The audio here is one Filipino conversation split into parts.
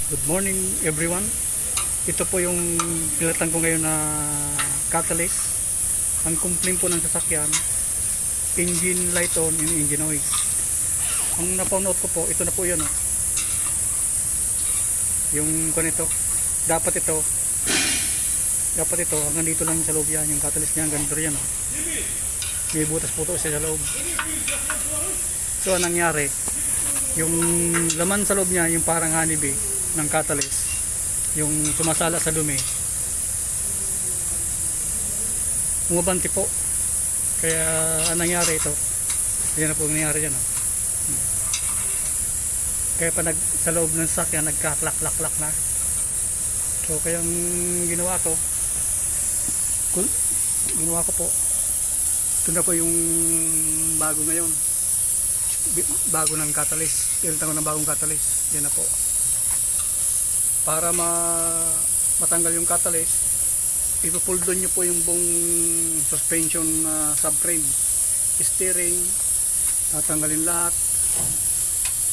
Good morning everyone. Ito po yung pilatan ko ngayon na catalyst. Ang complaint po ng sasakyan, engine light on and engine noise. Ang napound out ko po, ito na po yun. Yung kanito, dapat ito hanggang dito lang sa loob yan. Yung catalyst niya hanggang dito yan. May butas po ito sa loob. So anong nangyari, yung laman sa loob niya, yung parang honeybee ng catalyst, yung sumasala sa dumi, umabanti po. Kaya anong nangyari ito, yan na po nangyari dyan. Kaya pa sa loob ng sasakyan nagka-clack na. So kaya ang ginawa ko po, ito na po yung bago ngayon, bago ng catalyst. Pinalitan ko ng bagong catalyst. Yan na po. Para matanggal yung catalyst, ipo-pull down nyo po yung buong suspension subframe, steering, tatanggalin lahat.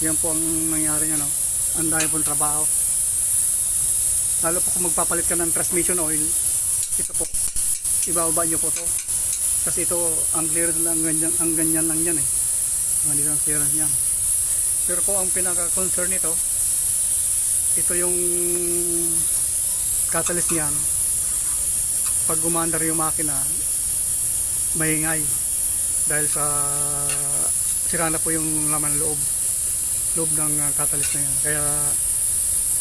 Yan po ang nangyari niya, no? Ang dami pong trabaho. Lalo po kung magpapalit ka ng transmission oil, ito po, ibababa nyo po to. Kasi ito, ang clearance lang, ang ganyan lang yan eh. Ang ganyan ang clearance niyan. Pero po ang pinaka-concern nito, ito yung catalyst niyan. Pag gumandar yung makina, maingay dahil sa sira na po yung laman loob ng catalyst na yan. Kaya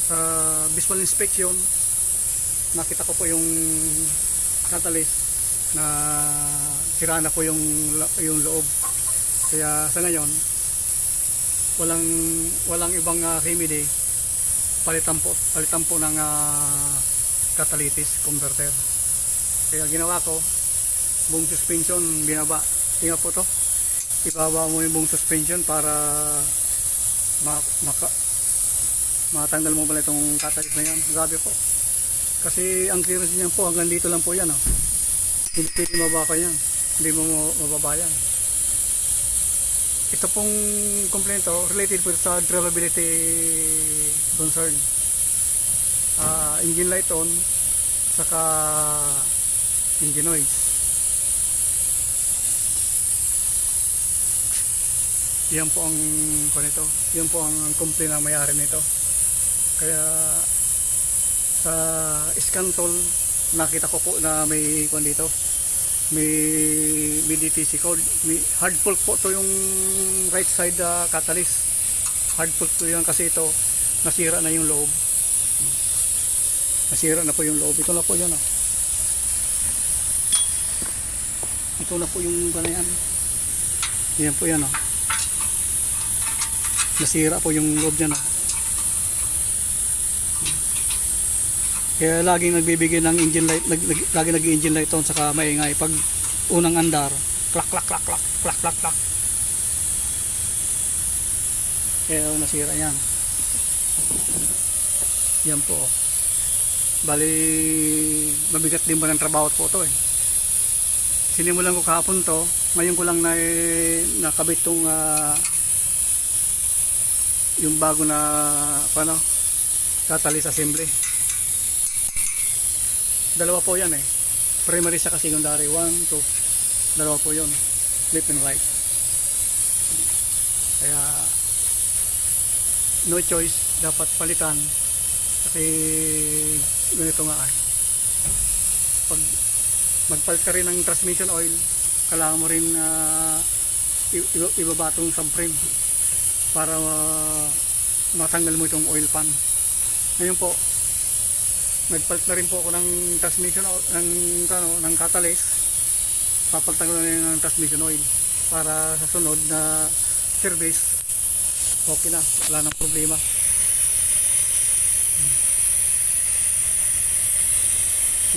sa visual inspection, nakita ko po yung catalyst na sira na po yung loob. Kaya sa ngayon, walang ibang remedy, palitan po ng catalytic converter. Kaya ginawa ko, buong suspension binaba. Tingnan po to, ibaba mo yung buong suspension para matanggal mo pala itong catalytic na yan. Grabe po, kasi ang clearance niyan po hanggang dito lang po yan. Hindi pwede mababa yan, hindi mo mababa yan. Ito pong komplento related po sa drivability concern. Engine light on, saka engine noise. Yan po ang kunito. Yan po ang complaint ng may-ari nito. Kaya sa scan tool, nakita ko po na may kung dito, may DTC code. May hard pull po to yung right side catalyst. Hard pull to yan kasi ito nasira na yung loob. Nasira na po yung loob. Ito na po yan. Ito na po yung ganayan. Yan po yan. Nasira po yung loob niya. Kaya laging nagbibigay ng engine light, lagi nag-engine light on saka maingay pag unang andar, klak. Kaya nasira yan. Yan po. Bali, mabigat din ba ng trabaho po ito eh. Sinimulan ko kahapon to, ngayon ko lang nakabit tong yung bago na catalyst assembly. Dalawa po yan eh, primary sa secondary, 1, 2, dalawa po yun, left and right. Kaya no choice, dapat palitan kasi ganito nga pag magpalit ka rin ng transmission oil, kailangan mo rin ibaba itong subframe para matanggal mo itong oil pan. Ngayon po, nagpalit na rin po ako ng transmission ng catalyst. Papalitan ko na ng transmission oil para sa sunod na service okay na, wala nang problema.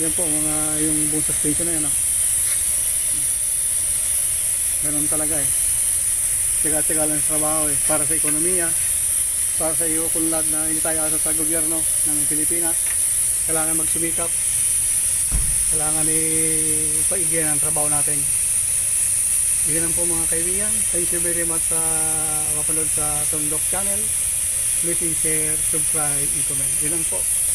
Yan po yung buong suspension na yan. Ganun talaga eh, tiga-tiga lang sa trabaho eh, para sa ekonomiya, para sa iyo kunlad na hindi tayo asa sa gobyerno ng Pilipinas. Kailangan magsumikap, kailangan paigyan ang trabaho natin. Yun lang po mga kaibigan. Thank you very much sa kapanood sa Tondok Channel. Please share, subscribe, and comment. Yun lang po.